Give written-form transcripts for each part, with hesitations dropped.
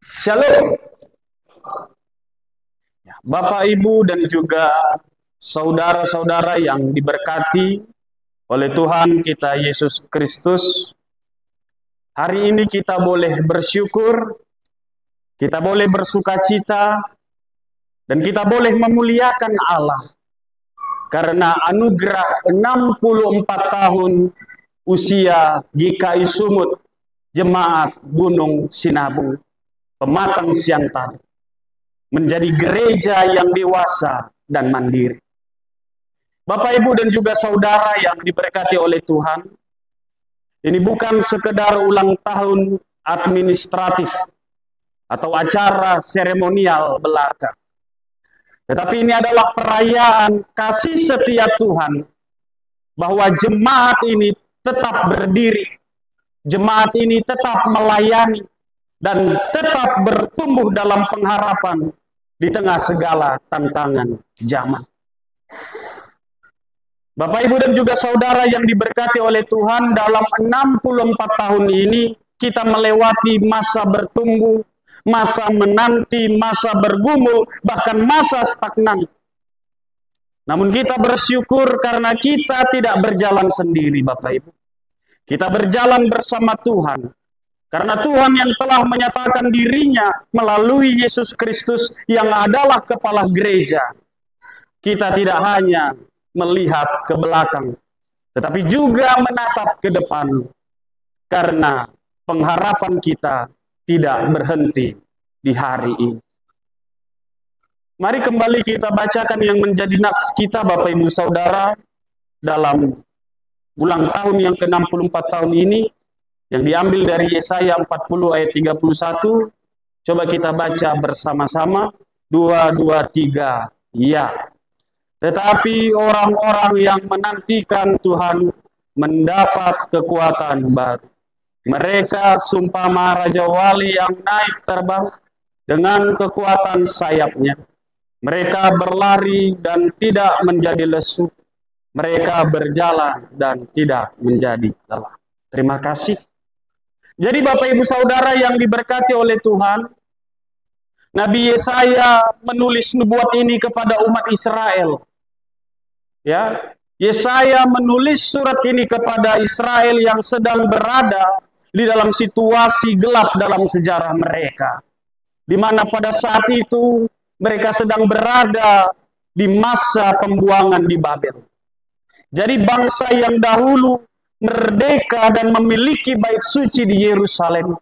Shalom, Bapak, Ibu, dan juga saudara-saudara yang diberkati oleh Tuhan kita Yesus Kristus. Hari ini kita boleh bersyukur, kita boleh bersukacita, dan kita boleh memuliakan Allah karena anugerah 64 tahun usia GKI Sumut, Jemaat Gunung Sinabung, Pematang Siantar, menjadi gereja yang dewasa dan mandiri. Bapak, Ibu, dan juga saudara yang diberkati oleh Tuhan, ini bukan sekedar ulang tahun administratif atau acara seremonial belaka, tetapi ini adalah perayaan kasih setia Tuhan, bahwa jemaat ini tetap berdiri, jemaat ini tetap melayani, dan tetap bertumbuh dalam pengharapan di tengah segala tantangan zaman. Bapak, Ibu, dan juga saudara yang diberkati oleh Tuhan, dalam 64 tahun ini kita melewati masa bertumbuh, masa menanti, masa bergumul, bahkan masa stagnan. Namun kita bersyukur karena kita tidak berjalan sendiri, Bapak Ibu. Kita berjalan bersama Tuhan. Karena Tuhan yang telah menyatakan dirinya melalui Yesus Kristus yang adalah kepala gereja. Kita tidak hanya melihat ke belakang, tetapi juga menatap ke depan. Karena pengharapan kita tidak berhenti di hari ini. Mari kembali kita bacakan yang menjadi nats kita, Bapak Ibu Saudara, dalam ulang tahun yang ke-64 tahun ini, yang diambil dari Yesaya 40 ayat 31. Coba kita baca bersama-sama. 2, 2, 3. Ya. Tetapi orang-orang yang menantikan Tuhan mendapat kekuatan baru. Mereka sumpama Raja Wali yang naik terbang dengan kekuatan sayapnya. Mereka berlari dan tidak menjadi lesu. Mereka berjalan dan tidak menjadi lelah. Terima kasih. Jadi Bapak Ibu Saudara yang diberkati oleh Tuhan, Nabi Yesaya menulis nubuat ini kepada umat Israel. Ya, Yesaya menulis surat ini kepada Israel yang sedang berada di dalam situasi gelap dalam sejarah mereka, di mana pada saat itu mereka sedang berada di masa pembuangan di Babel. Jadi bangsa yang dahulu merdeka dan memiliki bait suci di Yerusalem,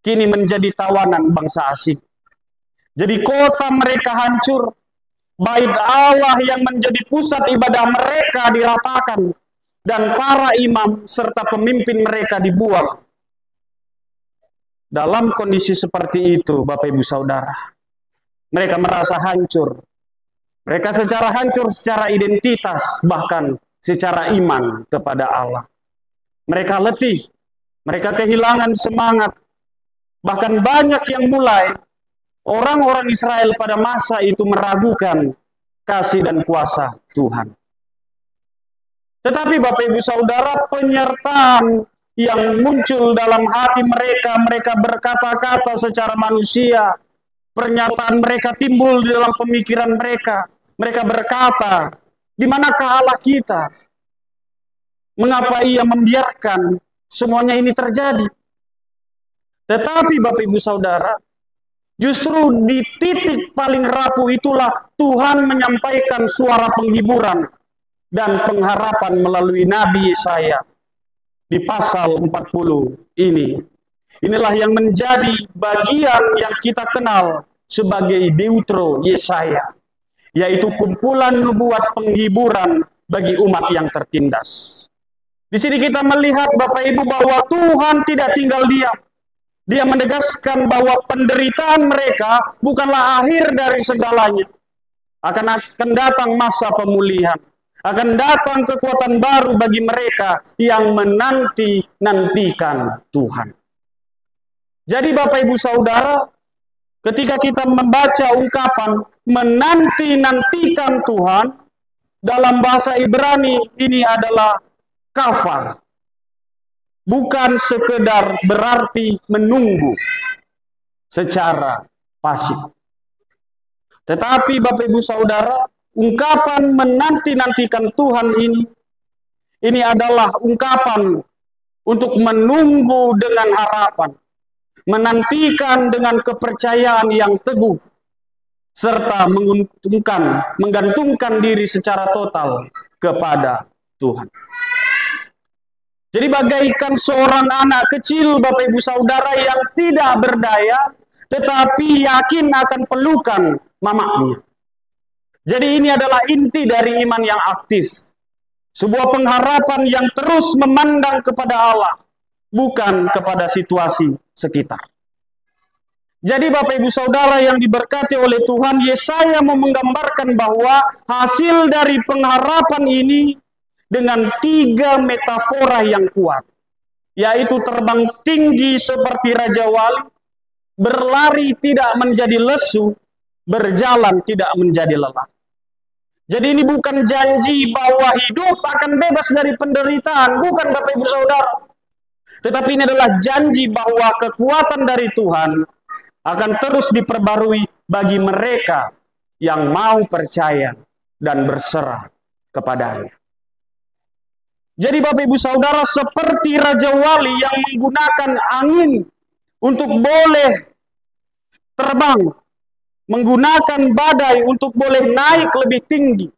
kini menjadi tawanan bangsa asing. Jadi kota mereka hancur, bait Allah yang menjadi pusat ibadah mereka diratakan, dan para imam serta pemimpin mereka dibuang. Dalam kondisi seperti itu, Bapak Ibu Saudara, mereka merasa hancur. Mereka secara hancur secara identitas, bahkan secara iman kepada Allah. Mereka letih, mereka kehilangan semangat. Bahkan banyak yang mulai, orang-orang Israel pada masa itu meragukan kasih dan kuasa Tuhan. Tetapi Bapak Ibu Saudara, penyertaan yang muncul dalam hati mereka, mereka berkata-kata secara manusia, pernyataan mereka timbul di dalam pemikiran mereka. Mereka berkata, di manakah Allah kita? Mengapa ia membiarkan semuanya ini terjadi? Tetapi Bapak Ibu Saudara, justru di titik paling rapuh itulah Tuhan menyampaikan suara penghiburan dan pengharapan melalui Nabi Yesaya di pasal 40 ini. Inilah yang menjadi bagian yang kita kenal sebagai Deutero Yesaya, yaitu kumpulan nubuat penghiburan bagi umat yang tertindas. Di sini kita melihat Bapak Ibu bahwa Tuhan tidak tinggal diam. Dia menegaskan bahwa penderitaan mereka bukanlah akhir dari segalanya. Akan datang masa pemulihan. Akan datang kekuatan baru bagi mereka yang menanti-nantikan Tuhan. Jadi Bapak Ibu Saudara, ketika kita membaca ungkapan menanti-nantikan Tuhan, dalam bahasa Ibrani ini adalah kafar. Bukan sekedar berarti menunggu. secara pasif. Tetapi Bapak Ibu Saudara, ungkapan menanti-nantikan Tuhan ini adalah ungkapan untuk menunggu dengan harapan, menantikan dengan kepercayaan yang teguh, serta menggantungkan diri secara total kepada Tuhan. Jadi bagaikan seorang anak kecil Bapak Ibu Saudara yang tidak berdaya, tetapi yakin akan pelukan mamanya. Jadi ini adalah inti dari iman yang aktif. Sebuah pengharapan yang terus memandang kepada Allah, bukan kepada situasi sekitar. Jadi Bapak Ibu Saudara yang diberkati oleh Tuhan, Yesaya mau menggambarkan bahwa hasil dari pengharapan ini dengan 3 metafora yang kuat, yaitu terbang tinggi seperti Raja Wali, berlari tidak menjadi lesu, berjalan tidak menjadi lelah. Jadi ini bukan janji bahwa hidup akan bebas dari penderitaan, bukan Bapak Ibu Saudara. Tetapi ini adalah janji bahwa kekuatan dari Tuhan akan terus diperbarui bagi mereka yang mau percaya dan berserah kepadanya. Jadi Bapak Ibu Saudara, seperti Raja Wali yang menggunakan angin untuk boleh terbang, menggunakan badai untuk boleh naik lebih tinggi,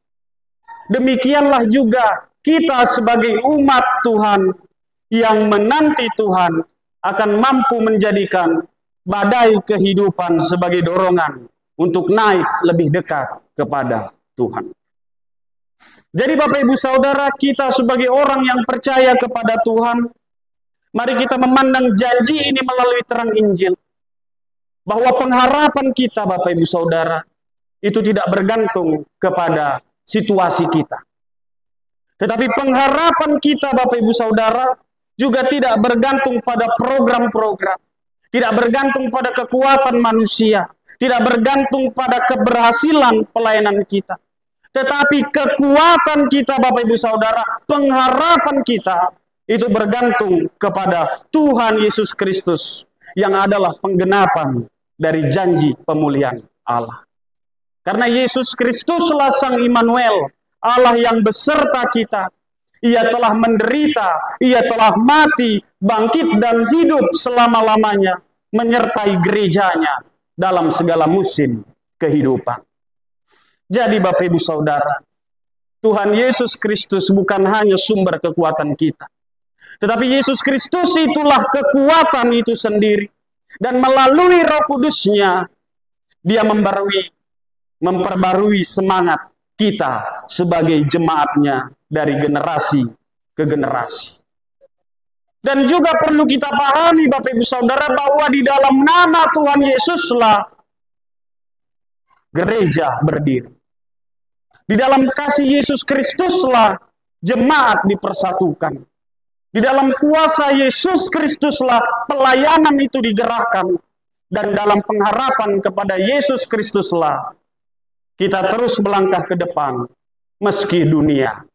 demikianlah juga kita sebagai umat Tuhan yang menanti Tuhan akan mampu menjadikan badai kehidupan sebagai dorongan untuk naik lebih dekat kepada Tuhan. Jadi Bapak Ibu Saudara, kita sebagai orang yang percaya kepada Tuhan, mari kita memandang janji ini melalui terang Injil. Bahwa pengharapan kita Bapak Ibu Saudara, itu tidak bergantung kepada situasi kita. Tetapi pengharapan kita Bapak Ibu Saudara, juga tidak bergantung pada program-program. Tidak bergantung pada kekuatan manusia. Tidak bergantung pada keberhasilan pelayanan kita. Tetapi kekuatan kita Bapak Ibu Saudara, pengharapan kita itu bergantung kepada Tuhan Yesus Kristus yang adalah penggenapan dari janji pemulihan Allah. Karena Yesus Kristuslah Sang Immanuel, Allah yang beserta kita. Ia telah menderita, Ia telah mati, bangkit dan hidup selama-lamanya, menyertai gerejanya dalam segala musim kehidupan. Jadi Bapak Ibu Saudara, Tuhan Yesus Kristus bukan hanya sumber kekuatan kita, tetapi Yesus Kristus itulah kekuatan itu sendiri. Dan melalui Roh Kudus-Nya, Dia memperbarui semangat kita sebagai jemaat-Nya dari generasi ke generasi. Dan juga perlu kita pahami Bapak Ibu Saudara bahwa di dalam nama Tuhan Yesuslah gereja berdiri. Di dalam kasih Yesus Kristuslah jemaat dipersatukan. Di dalam kuasa Yesus Kristuslah pelayanan itu digerakkan. Dan dalam pengharapan kepada Yesus Kristuslah kita terus melangkah ke depan meski dunia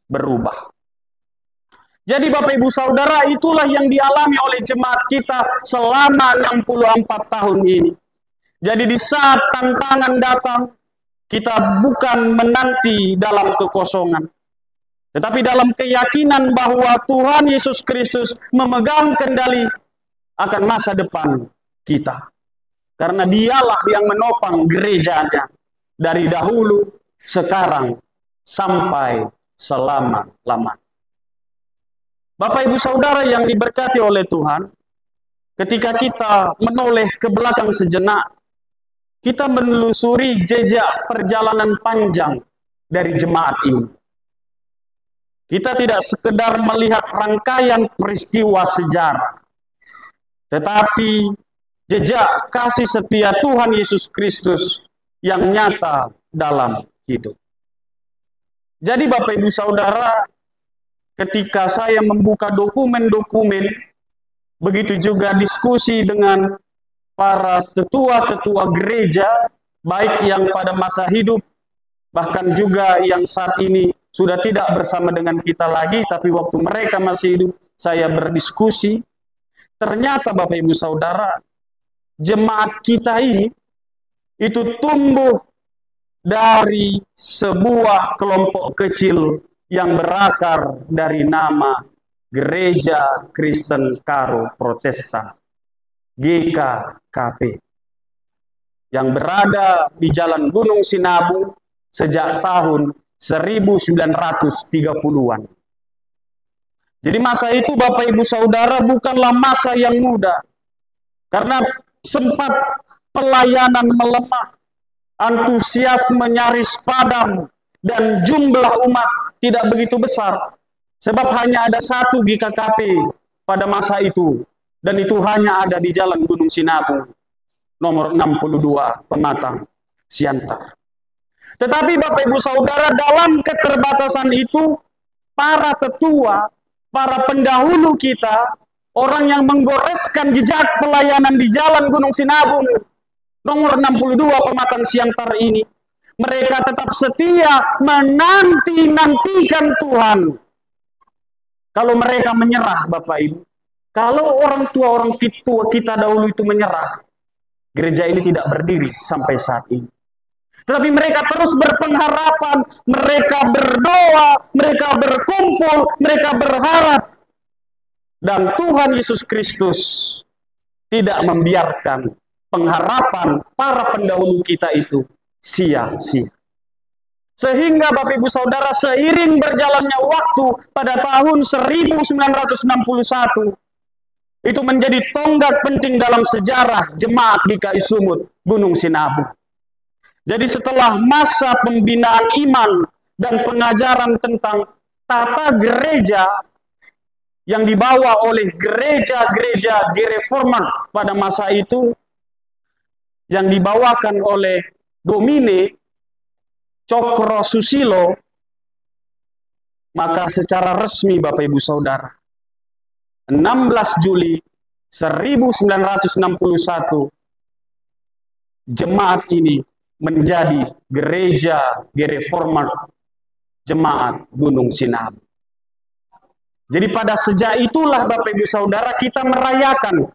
berubah. Jadi Bapak Ibu Saudara, itulah yang dialami oleh jemaat kita selama 64 tahun ini. Jadi di saat tantangan datang, kita bukan menanti dalam kekosongan, tetapi dalam keyakinan bahwa Tuhan Yesus Kristus memegang kendali akan masa depan kita. Karena Dialah yang menopang gerejanya dari dahulu, sekarang, sampai selama-lamanya. Bapak Ibu Saudara yang diberkati oleh Tuhan, ketika kita menoleh ke belakang sejenak, kita menelusuri jejak perjalanan panjang dari jemaat ini. Kita tidak sekedar melihat rangkaian peristiwa sejarah, tetapi jejak kasih setia Tuhan Yesus Kristus yang nyata dalam hidup. Jadi Bapak Ibu Saudara, ketika saya membuka dokumen-dokumen, begitu juga diskusi dengan para tetua-tetua gereja, baik yang pada masa hidup, bahkan juga yang saat ini sudah tidak bersama dengan kita lagi, tapi waktu mereka masih hidup, saya berdiskusi. Ternyata Bapak Ibu Saudara, jemaat kita ini itu tumbuh dari sebuah kelompok kecil yang berakar dari nama Gereja Kristen Karo Protestan, GKKP, yang berada di Jalan Gunung Sinabung sejak tahun 1930-an. Jadi masa itu Bapak Ibu Saudara bukanlah masa yang mudah, karena sempat pelayanan melemah, antusiasme nyaris padam, dan jumlah umat tidak begitu besar. Sebab hanya ada satu GKKP pada masa itu, dan itu hanya ada di Jalan Gunung Sinabung, nomor 62, Pematang, Siantar. Tetapi Bapak Ibu Saudara, dalam keterbatasan itu, para tetua, para pendahulu kita, orang yang menggoreskan jejak pelayanan di Jalan Gunung Sinabung, nomor 62, Pematang, Siantar ini, mereka tetap setia menanti-nantikan Tuhan. Kalau mereka menyerah, Bapak Ibu, kalau orang tua, orang tua kita dahulu itu menyerah, gereja ini tidak berdiri sampai saat ini. Tetapi mereka terus berpengharapan, mereka berdoa, mereka berkumpul, mereka berharap. Dan Tuhan Yesus Kristus tidak membiarkan pengharapan para pendahulu kita itu sia-sia. Sehingga Bapak Ibu Saudara, seiring berjalannya waktu pada tahun 1961, itu menjadi tonggak penting dalam sejarah jemaat GKI Sumut Gunung Sinabung. Jadi setelah masa pembinaan iman dan pengajaran tentang tata gereja yang dibawa oleh gereja-gereja Gereformat pada masa itu, yang dibawakan oleh Domine Cokro Susilo, maka secara resmi Bapak Ibu Saudara, 16 Juli 1961, jemaat ini menjadi Gereja Gereformat Jemaat Gunung Sinabung. Jadi pada sejak itulah Bapak Ibu Saudara, kita merayakan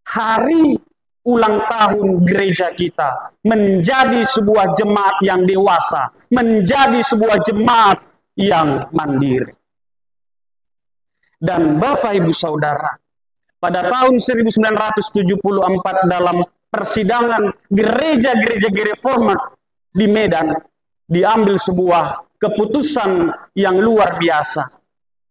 hari ulang tahun gereja kita menjadi sebuah jemaat yang dewasa, menjadi sebuah jemaat yang mandiri. Dan Bapak Ibu Saudara, pada tahun 1974 dalam persidangan gereja-gereja Gereformat di Medan, diambil sebuah keputusan yang luar biasa,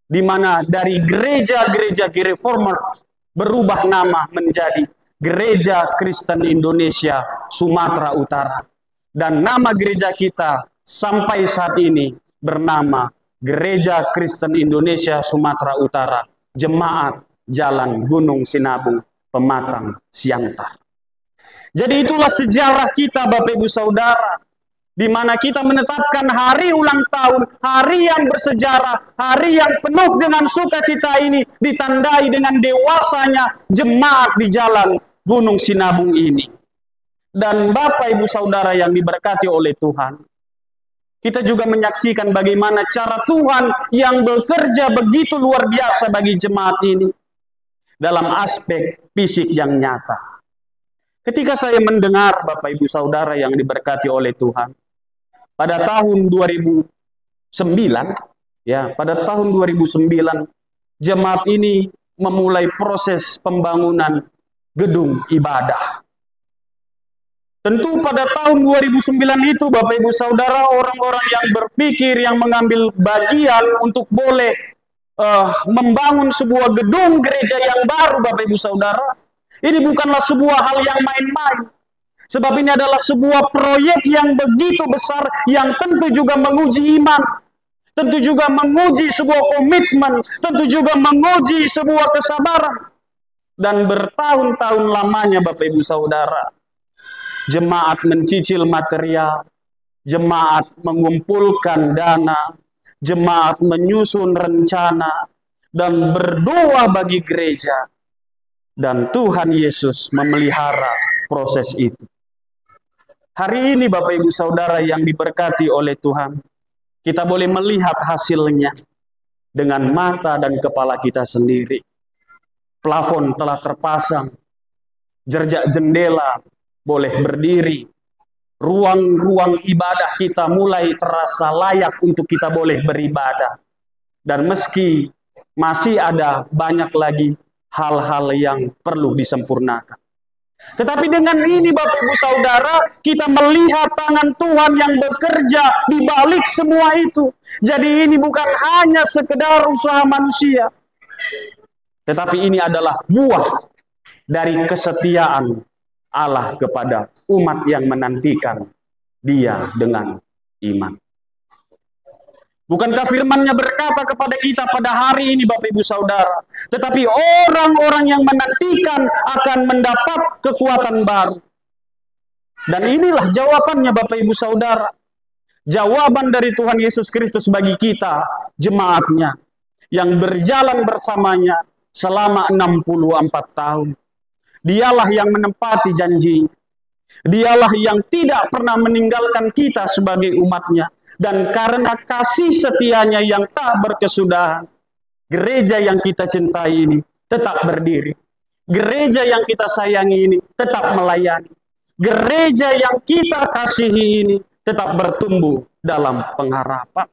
di mana dari gereja-gereja Gereformat berubah nama menjadi Gereja Kristen Indonesia Sumatera Utara. Dan nama gereja kita sampai saat ini bernama Gereja Kristen Indonesia Sumatera Utara, Jemaat Jalan Gunung Sinabung, Pematang, Siantar. Jadi itulah sejarah kita Bapak Ibu Saudara, di mana kita menetapkan hari ulang tahun, hari yang bersejarah, hari yang penuh dengan sukacita ini ditandai dengan dewasanya jemaat di Jalan Gunung Sinabung ini. Dan Bapak Ibu Saudara yang diberkati oleh Tuhan, kita juga menyaksikan bagaimana cara Tuhan yang bekerja begitu luar biasa bagi jemaat ini dalam aspek fisik yang nyata. Ketika saya mendengar Bapak Ibu Saudara yang diberkati oleh Tuhan, pada tahun 2009, pada tahun 2009 jemaat ini memulai proses pembangunan gedung ibadah. Tentu pada tahun 2009 itu Bapak Ibu Saudara, orang-orang yang berpikir, yang mengambil bagian untuk boleh membangun sebuah gedung gereja yang baru Bapak Ibu Saudara, ini bukanlah sebuah hal yang main-main. Sebab ini adalah sebuah proyek yang begitu besar, yang tentu juga menguji iman, tentu juga menguji sebuah komitmen, tentu juga menguji sebuah kesabaran. Dan bertahun-tahun lamanya Bapak Ibu Saudara, jemaat mencicil material, jemaat mengumpulkan dana, jemaat menyusun rencana, dan berdoa bagi gereja. Dan Tuhan Yesus memelihara proses itu. Hari ini Bapak Ibu Saudara yang diberkati oleh Tuhan, kita boleh melihat hasilnya dengan mata dan kepala kita sendiri. Plafon telah terpasang, Jerjak jendela boleh berdiri. Ruang-ruang ibadah kita mulai terasa layak untuk kita boleh beribadah. Dan meski masih ada banyak lagi hal-hal yang perlu disempurnakan. Tetapi dengan ini Bapak Ibu Saudara, kita melihat tangan Tuhan yang bekerja di balik semua itu. Jadi ini bukan hanya sekedar usaha manusia, tetapi ini adalah buah dari kesetiaan Allah kepada umat yang menantikan Dia dengan iman. Bukankah firman-Nya berkata kepada kita pada hari ini Bapak Ibu Saudara, tetapi orang-orang yang menantikan akan mendapat kekuatan baru. Dan inilah jawabannya Bapak Ibu Saudara. Jawaban dari Tuhan Yesus Kristus bagi kita, jemaat-Nya, yang berjalan bersamanya selama 64 tahun. Dialah yang menepati janji. Dialah yang tidak pernah meninggalkan kita sebagai umat-Nya. Dan karena kasih setianya yang tak berkesudahan, gereja yang kita cintai ini tetap berdiri. Gereja yang kita sayangi ini tetap melayani. Gereja yang kita kasihi ini tetap bertumbuh dalam pengharapan.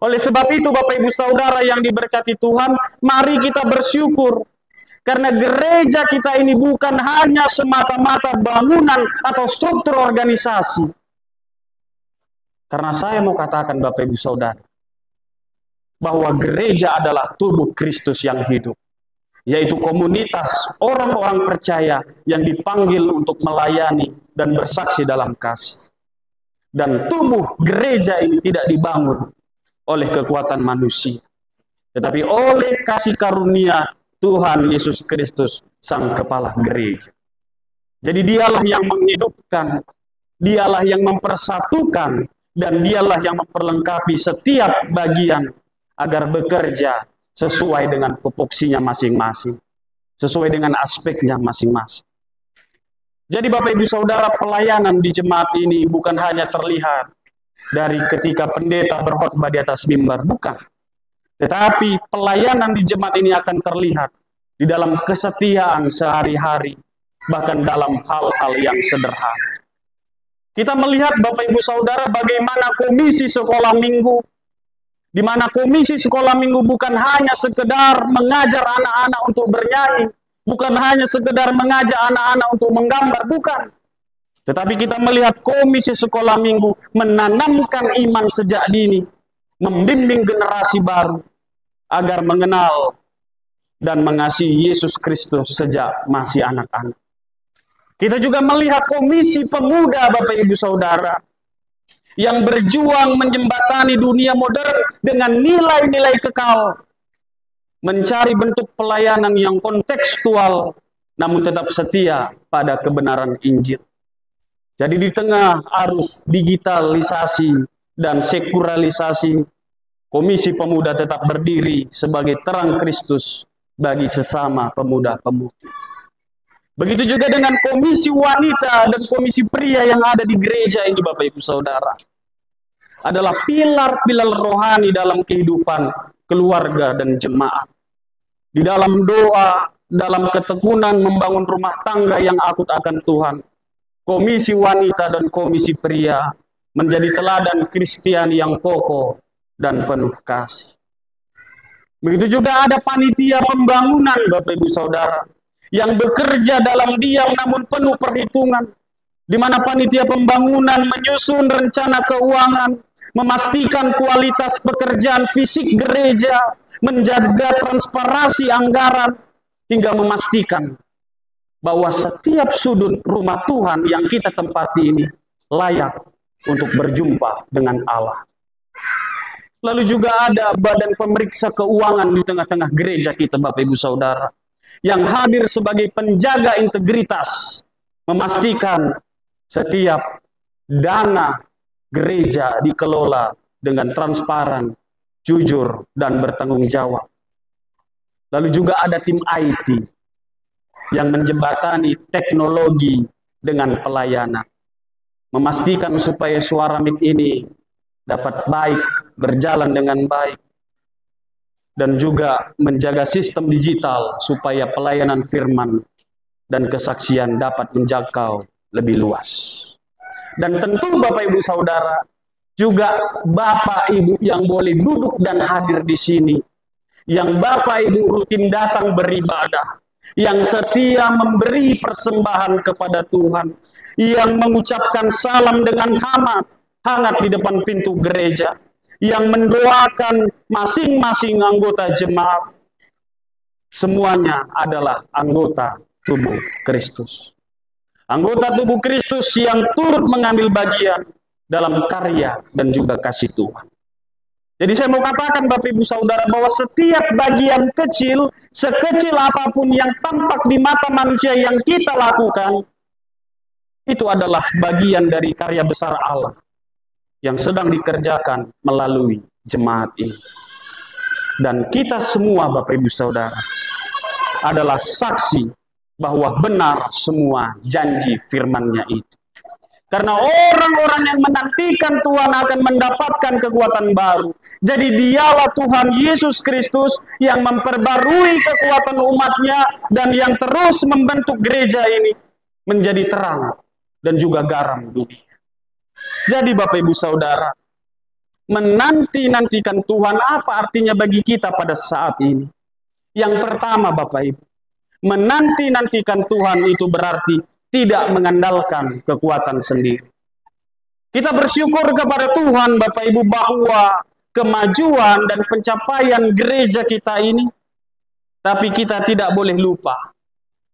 Oleh sebab itu Bapak Ibu Saudara yang diberkati Tuhan, mari kita bersyukur. Karena gereja kita ini bukan hanya semata-mata bangunan atau struktur organisasi. Karena saya mau katakan Bapak Ibu Saudara, bahwa gereja adalah tubuh Kristus yang hidup. Yaitu komunitas orang-orang percaya yang dipanggil untuk melayani dan bersaksi dalam kasih. Dan tubuh gereja ini tidak dibangun oleh kekuatan manusia, tetapi oleh kasih karunia Tuhan Yesus Kristus, Sang Kepala Gereja. Jadi dialah yang menghidupkan, dialah yang mempersatukan, dan dialah yang memperlengkapi setiap bagian agar bekerja sesuai dengan tupoksinya masing-masing, sesuai dengan aspeknya masing-masing. Jadi Bapak Ibu Saudara, pelayanan di jemaat ini bukan hanya terlihat dari ketika pendeta berkhotbah di atas mimbar, bukan. Tetapi pelayanan di jemaat ini akan terlihat di dalam kesetiaan sehari-hari, bahkan dalam hal-hal yang sederhana. Kita melihat Bapak Ibu Saudara bagaimana komisi sekolah minggu, di mana komisi sekolah minggu bukan hanya sekedar mengajar anak-anak untuk bernyanyi, bukan hanya sekedar mengajar anak-anak untuk menggambar, bukan. Tetapi kita melihat komisi sekolah minggu menanamkan iman sejak dini, membimbing generasi baru agar mengenal dan mengasihi Yesus Kristus sejak masih anak-anak. Kita juga melihat komisi pemuda Bapak Ibu Saudara yang berjuang menjembatani dunia modern dengan nilai-nilai kekal, mencari bentuk pelayanan yang kontekstual namun tetap setia pada kebenaran Injil. Jadi di tengah arus digitalisasi dan sekularilisasi, komisi pemuda tetap berdiri sebagai terang Kristus bagi sesama pemuda-pemudi. Begitu juga dengan komisi wanita dan komisi pria yang ada di gereja ini Bapak Ibu Saudara. Adalah pilar-pilar rohani dalam kehidupan keluarga dan jemaat. Di dalam doa, dalam ketekunan membangun rumah tangga yang akut akan Tuhan, komisi wanita dan komisi pria menjadi teladan Kristiani yang kokoh dan penuh kasih. Begitu juga ada panitia pembangunan Bapak Ibu Saudara yang bekerja dalam diam namun penuh perhitungan, di mana panitia pembangunan menyusun rencana keuangan, memastikan kualitas pekerjaan fisik gereja, menjaga transparansi anggaran, hingga memastikan bahwa setiap sudut rumah Tuhan yang kita tempati ini layak untuk berjumpa dengan Allah. Lalu juga ada badan pemeriksa keuangan di tengah-tengah gereja kita Bapak Ibu Saudara, yang hadir sebagai penjaga integritas, memastikan setiap dana gereja dikelola dengan transparan, jujur, dan bertanggung jawab. Lalu juga ada tim IT yang menjembatani teknologi dengan pelayanan, memastikan supaya suara mic ini dapat baik, berjalan dengan baik, dan juga menjaga sistem digital supaya pelayanan firman dan kesaksian dapat menjangkau lebih luas. Dan tentu Bapak Ibu Saudara, juga Bapak Ibu yang boleh duduk dan hadir di sini, yang Bapak Ibu rutin datang beribadah, yang setia memberi persembahan kepada Tuhan, yang mengucapkan salam dengan hangat di depan pintu gereja, yang mendoakan masing-masing anggota jemaat. Semuanya adalah anggota tubuh Kristus. Anggota tubuh Kristus yang turut mengambil bagian dalam karya dan juga kasih Tuhan. Jadi saya mau katakan Bapak Ibu Saudara bahwa setiap bagian kecil, sekecil apapun yang tampak di mata manusia yang kita lakukan, itu adalah bagian dari karya besar Allah yang sedang dikerjakan melalui jemaat ini. Dan kita semua Bapak Ibu Saudara adalah saksi bahwa benar semua janji firman-Nya itu. Karena orang-orang yang menantikan Tuhan akan mendapatkan kekuatan baru. Jadi dialah Tuhan Yesus Kristus yang memperbarui kekuatan umat-Nya dan yang terus membentuk gereja ini menjadi terang dan juga garam dunia. Jadi Bapak Ibu Saudara, menanti-nantikan Tuhan apa artinya bagi kita pada saat ini? Yang pertama Bapak Ibu, menanti-nantikan Tuhan itu berarti tidak mengandalkan kekuatan sendiri. Kita bersyukur kepada Tuhan Bapak Ibu bahwa kemajuan dan pencapaian gereja kita ini, tapi kita tidak boleh lupa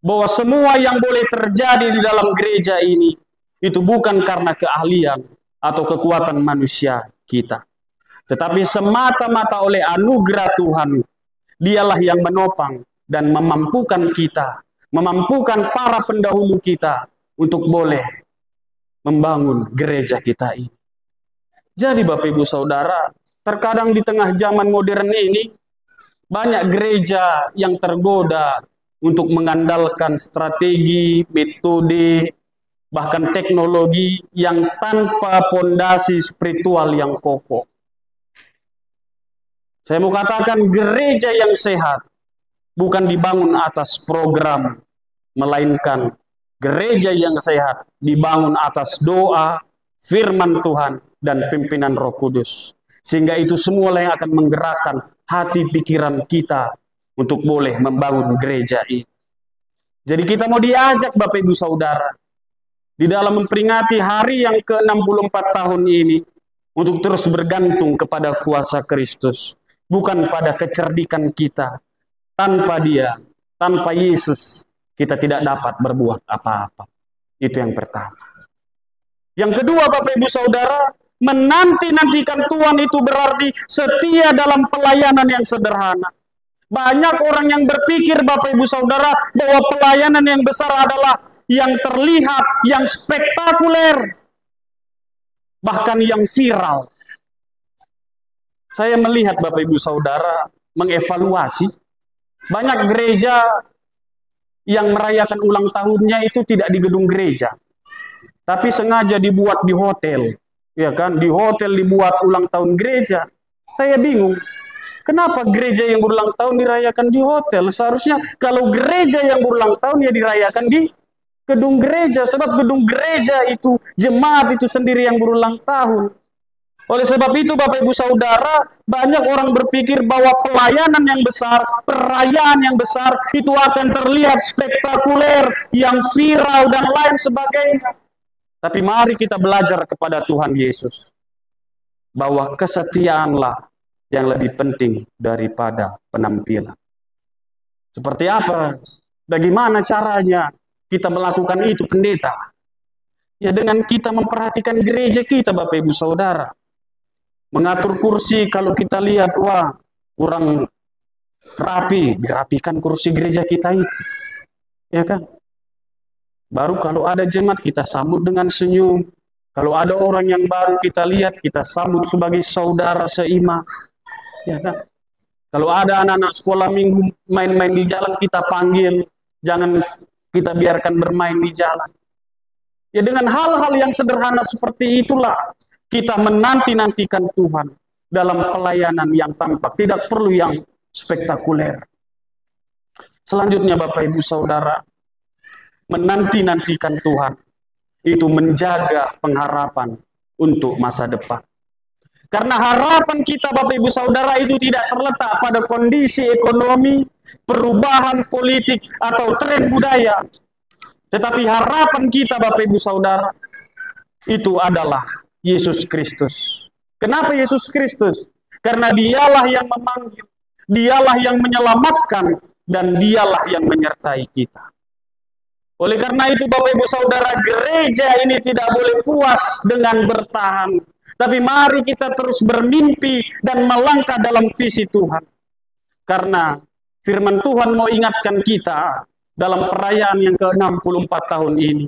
bahwa semua yang boleh terjadi di dalam gereja ini itu bukan karena keahlian atau kekuatan manusia kita, tetapi semata-mata oleh anugerah Tuhan. Dialah yang menopang dan memampukan kita, memampukan para pendahulu kita untuk boleh membangun gereja kita ini. Jadi Bapak Ibu Saudara, terkadang di tengah zaman modern ini, banyak gereja yang tergoda untuk mengandalkan strategi, metode, bahkan teknologi yang tanpa pondasi spiritual yang kokoh. Saya mau katakan gereja yang sehat bukan dibangun atas program, melainkan gereja yang sehat dibangun atas doa, firman Tuhan, dan pimpinan Roh Kudus. Sehingga itu semua yang akan menggerakkan hati pikiran kita untuk boleh membangun gereja ini. Jadi kita mau diajak Bapak Ibu Saudara, di dalam memperingati hari yang ke-64 tahun ini, untuk terus bergantung kepada kuasa Kristus. Bukan pada kecerdikan kita. Tanpa Dia, tanpa Yesus, kita tidak dapat berbuat apa-apa. Itu yang pertama. Yang kedua Bapak Ibu Saudara, menanti-nantikan Tuhan itu berarti setia dalam pelayanan yang sederhana. Banyak orang yang berpikir Bapak Ibu Saudara bahwa pelayanan yang besar adalah yang terlihat, yang spektakuler, bahkan yang viral. Saya melihat Bapak Ibu Saudara mengevaluasi banyak gereja yang merayakan ulang tahunnya itu tidak di gedung gereja, tapi sengaja dibuat di hotel, ya kan? Di hotel dibuat ulang tahun gereja. Saya bingung, kenapa gereja yang berulang tahun dirayakan di hotel? Seharusnya kalau gereja yang berulang tahun ya dirayakan di gedung gereja, sebab gedung gereja itu jemaat itu sendiri yang berulang tahun. Oleh sebab itu Bapak Ibu Saudara, banyak orang berpikir bahwa pelayanan yang besar, perayaan yang besar itu akan terlihat spektakuler, yang viral dan lain sebagainya. Tapi mari kita belajar kepada Tuhan Yesus bahwa kesetiaanlah yang lebih penting daripada penampilan. Seperti apa? Bagaimana caranya kita melakukan itu, pendeta? Ya dengan kita memperhatikan gereja kita Bapak Ibu Saudara. Mengatur kursi, kalau kita lihat, wah kurang rapi, dirapikan kursi gereja kita itu. Ya kan? Baru kalau ada jemaat kita sambut dengan senyum. Kalau ada orang yang baru kita lihat, kita sambut sebagai saudara seiman. Ya kan? Kalau ada anak-anak sekolah minggu main-main di jalan, kita panggil. Jangan kita biarkan bermain di jalan. Ya dengan hal-hal yang sederhana seperti itulah kita menanti-nantikan Tuhan dalam pelayanan yang tampak. Tidak perlu yang spektakuler. Selanjutnya Bapak Ibu Saudara, menanti-nantikan Tuhan, itu menjaga pengharapan untuk masa depan. Karena harapan kita Bapak Ibu Saudara itu tidak terletak pada kondisi ekonomi, perubahan politik, atau tren budaya. Tetapi harapan kita Bapak Ibu Saudara itu adalah Yesus Kristus. Kenapa Yesus Kristus? Karena dialah yang memanggil, dialah yang menyelamatkan, dan dialah yang menyertai kita. Oleh karena itu Bapak Ibu Saudara, gereja ini tidak boleh puas dengan bertahan. Tapi mari kita terus bermimpi dan melangkah dalam visi Tuhan. Karena firman Tuhan mau ingatkan kita dalam perayaan yang ke-64 tahun ini.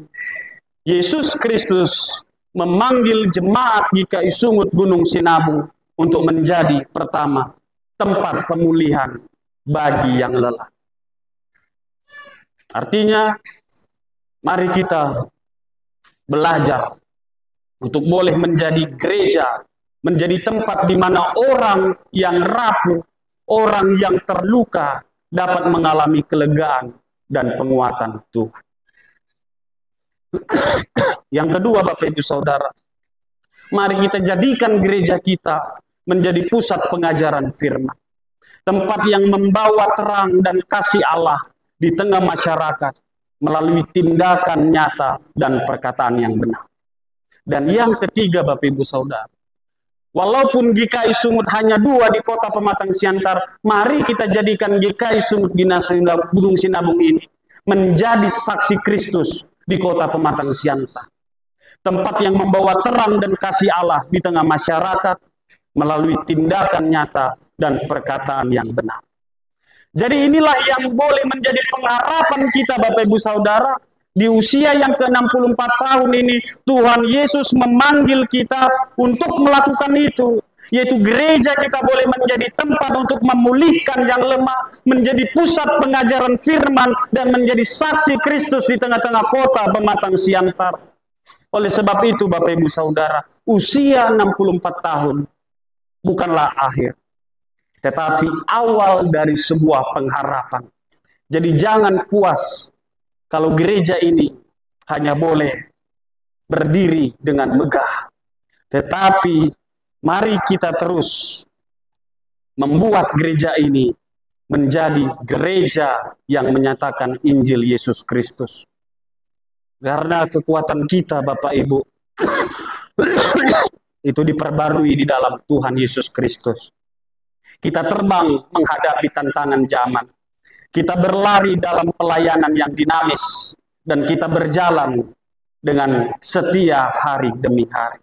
Yesus Kristus memanggil jemaat GKI Sumut Gunung Sinabung untuk menjadi pertama tempat pemulihan bagi yang lelah. Artinya, mari kita belajar untuk boleh menjadi gereja, menjadi tempat di mana orang yang rapuh, orang yang terluka dapat mengalami kelegaan dan penguatan Tuhan. Yang kedua Bapak Ibu Saudara, mari kita jadikan gereja kita menjadi pusat pengajaran firman. Tempat yang membawa terang dan kasih Allah di tengah masyarakat melalui tindakan nyata dan perkataan yang benar. Dan yang ketiga Bapak Ibu Saudara, walaupun GKI Sumut hanya 2 di kota Pematang Siantar, mari kita jadikan GKI Sumut Gunung Sinabung ini menjadi saksi Kristus di kota Pematang Siantar. Tempat yang membawa terang dan kasih Allah di tengah masyarakat melalui tindakan nyata dan perkataan yang benar. Jadi inilah yang boleh menjadi pengharapan kita Bapak Ibu Saudara. Di usia yang ke-64 tahun ini, Tuhan Yesus memanggil kita untuk melakukan itu. Yaitu gereja kita boleh menjadi tempat untuk memulihkan yang lemah, menjadi pusat pengajaran firman, dan menjadi saksi Kristus di tengah-tengah kota Pematang Siantar. Oleh sebab itu Bapak Ibu Saudara, usia 64 tahun bukanlah akhir, tetapi awal dari sebuah pengharapan. Jadi jangan puas kalau gereja ini hanya boleh berdiri dengan megah. Tetapi mari kita terus membuat gereja ini menjadi gereja yang menyatakan Injil Yesus Kristus. Karena kekuatan kita Bapak Ibu itu diperbarui di dalam Tuhan Yesus Kristus. Kita terbang menghadapi tantangan zaman. Kita berlari dalam pelayanan yang dinamis. Dan kita berjalan dengan setia hari demi hari.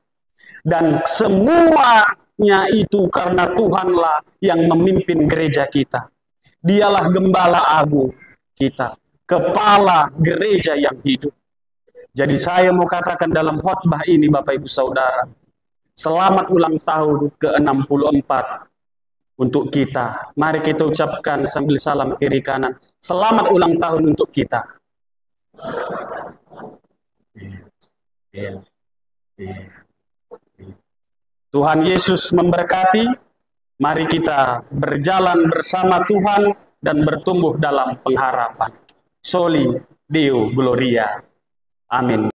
Dan semuanya itu karena Tuhanlah yang memimpin gereja kita. Dialah gembala agung kita. Kepala gereja yang hidup. Jadi saya mau katakan dalam khotbah ini Bapak Ibu Saudara. Selamat ulang tahun ke-64. Untuk kita, mari kita ucapkan sambil salam kiri kanan. Selamat ulang tahun untuk kita. Tuhan Yesus memberkati. Mari kita berjalan bersama Tuhan dan bertumbuh dalam pengharapan. Soli Deo Gloria. Amin.